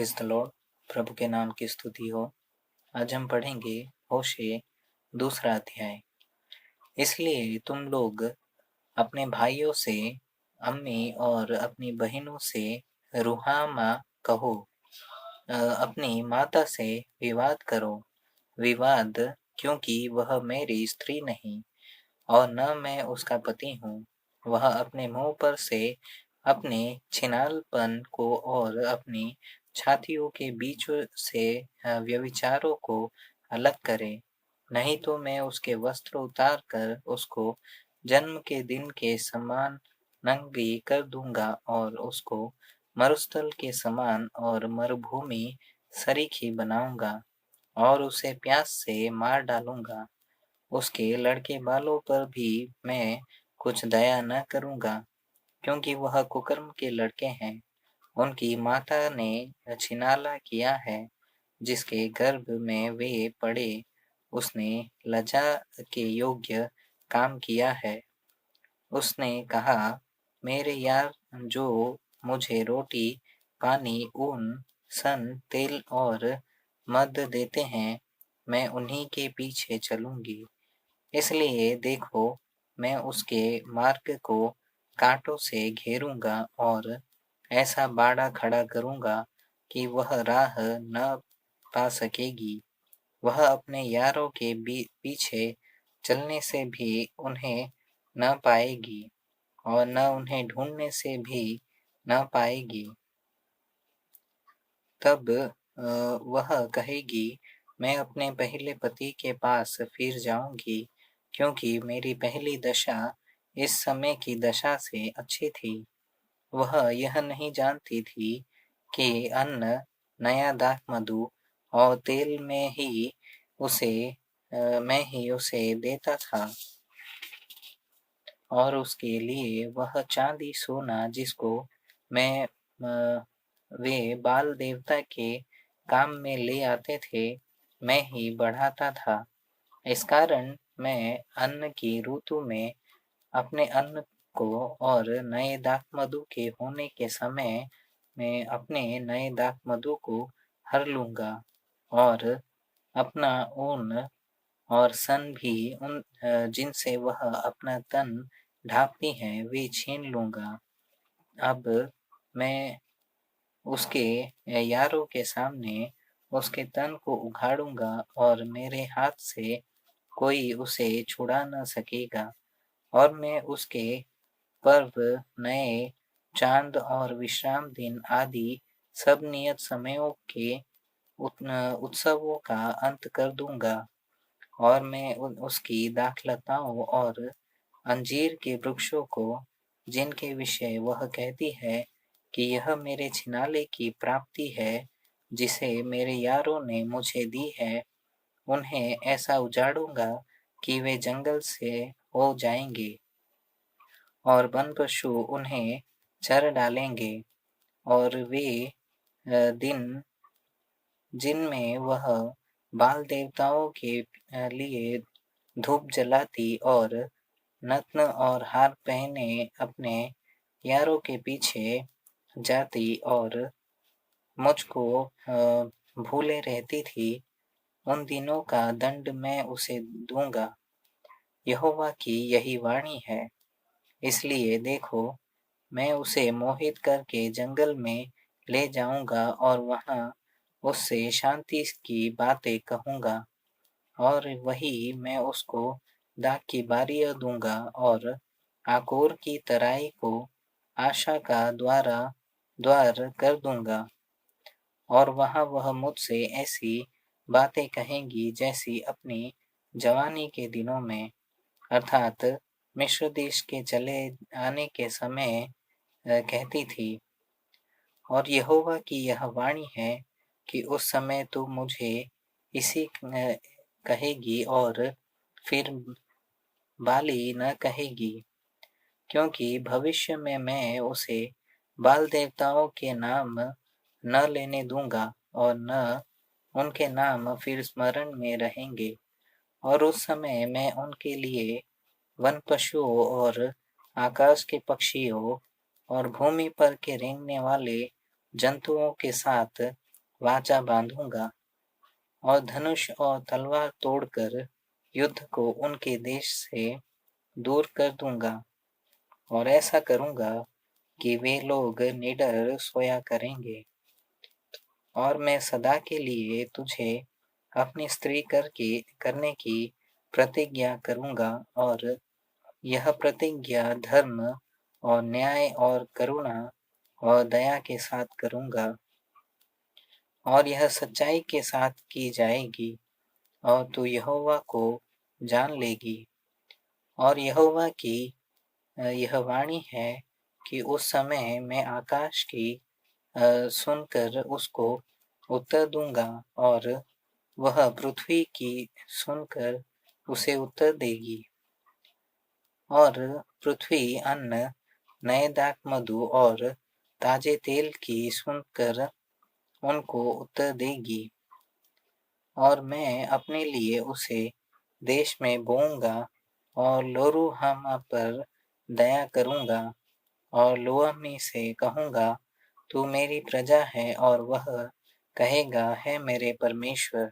Praise the Lord. प्रभु के नाम की स्तुति हो। आज हम पढ़ेंगे होशे दूसरा अध्याय। इसलिए तुम लोग अपने भाइयों से, अम्मी और अपनी बहनों से रुहामा कहो, अपनी माता से विवाद करो। विवाद, क्योंकि वह मेरी स्त्री नहीं और न मैं उसका पति हूँ। वह अपने मुँह पर से अपने छिनालपन को और अपनी छातियों के बीच से व्यभिचारों को अलग करे, नहीं तो मैं उसके वस्त्र उतार कर उसको जन्म के दिन के समान नंगी कर दूंगा और उसको मरुस्थल के समान और मरुभूमि सरीखी बनाऊंगा और उसे प्यास से मार डालूंगा। उसके लड़के बालों पर भी मैं कुछ दया न करूंगा, क्योंकि वह कुकर्म के लड़के हैं। उनकी माता ने छिनाला किया है, जिसके गर्भ में वे पड़े उसने लज्जा के योग्य काम किया है। उसने कहा, मेरे यार जो मुझे रोटी, पानी, ऊन, सन, तेल और मद देते हैं, मैं उन्हीं के पीछे चलूंगी। इसलिए देखो, मैं उसके मार्ग को कांटों से घेरूंगा और ऐसा बाड़ा खड़ा करूंगा कि वह राह न पा सकेगी। वह अपने यारों के पीछे चलने से भी उन्हें न पाएगी और न उन्हें ढूंढने से भी न पाएगी। तब वह कहेगी, मैं अपने पहले पति के पास फिर जाऊंगी, क्योंकि मेरी पहली दशा इस समय की दशा से अच्छी थी। वह यह नहीं जानती थी कि अन्न, नया दाखमधु और तेल मैं ही उसे देता था, और उसके लिए वह चांदी सोना जिसको मैं वे बाल देवता के काम में ले आते थे, मैं ही बढ़ाता था। इस कारण मैं अन्न की ऋतु में अपने अन्न को और नए दाखमधु के होने के समय में अपने नए दाखमधु को हर लूंगा और अपना ऊन और सन भी जिनसे वह अपना तन ढांपती है वे छीन लूंगा। अब मैं उसके यारों के सामने उसके तन को उघाड़ूंगा और मेरे हाथ से कोई उसे छुड़ा न सकेगा। और मैं उसके पर्व, नए चांद और विश्राम दिन आदि सब नियत समयों के उत्सवों का अंत कर दूंगा। और मैं उसकी दाखलताओं और अंजीर के वृक्षों को, जिनके विषय वह कहती है कि यह मेरे छिनाले की प्राप्ति है, जिसे मेरे यारों ने मुझे दी है, उन्हें ऐसा उजाड़ूंगा कि वे जंगल से हो जाएंगे और वन पशु उन्हें चर डालेंगे। और वे दिन जिनमें वह बाल देवताओं के लिए धूप जलाती और नत्न और हार पहने अपने यारों के पीछे जाती और मुझको भूले रहती थी, उन दिनों का दंड मैं उसे दूंगा। यहोवा की यही वाणी है। इसलिए देखो, मैं उसे मोहित करके जंगल में ले जाऊंगा और वहां उससे शांति की बातें कहूंगा, और वही मैं उसको दाख की बारियां दूंगा और आकोर की तराई को आशा का द्वार कर दूंगा। और वहां वह मुझसे ऐसी बातें कहेंगी जैसी अपनी जवानी के दिनों में, अर्थात मिस्र देश के चले आने के समय कहती थी। और यहोवा की यह वाणी है कि उस समय तू मुझे इसी कहेगी और फिर बाली न कहेगी, क्योंकि भविष्य में मैं उसे बाल देवताओं के नाम न लेने दूंगा और न उनके नाम फिर स्मरण में रहेंगे। और उस समय मैं उनके लिए वन पशुओं और आकाश के पक्षियों और भूमि पर के रेंगने वाले जंतुओं के साथ वाचा बांधूंगा और धनुष और तलवार तोड़कर युद्ध को उनके देश से दूर कर दूंगा और ऐसा करूंगा कि वे लोग निडर सोया करेंगे और मैं सदा के लिए तुझे अपनी स्त्री करने की प्रतिज्ञा करूंगा और यह प्रतिज्ञा धर्म और न्याय और करुणा और दया के साथ करूंगा और यह सच्चाई के साथ की जाएगी और तू यहोवा को जान लेगी और यहोवा की यह वाणी है कि उस समय मैं आकाश की सुनकर उसको उत्तर दूंगा और वह पृथ्वी की सुनकर उसे उत्तर देगी और पृथ्वी अन्न नए दाखमधु और ताजे तेल की सुनकर उनको उत्तर देगी और मैं अपने लिए उसे देश में बोऊंगा और लोरुहमा पर दया करूंगा और लोअम्मी से कहूंगा तू मेरी प्रजा है और वह कहेगा है मेरे परमेश्वर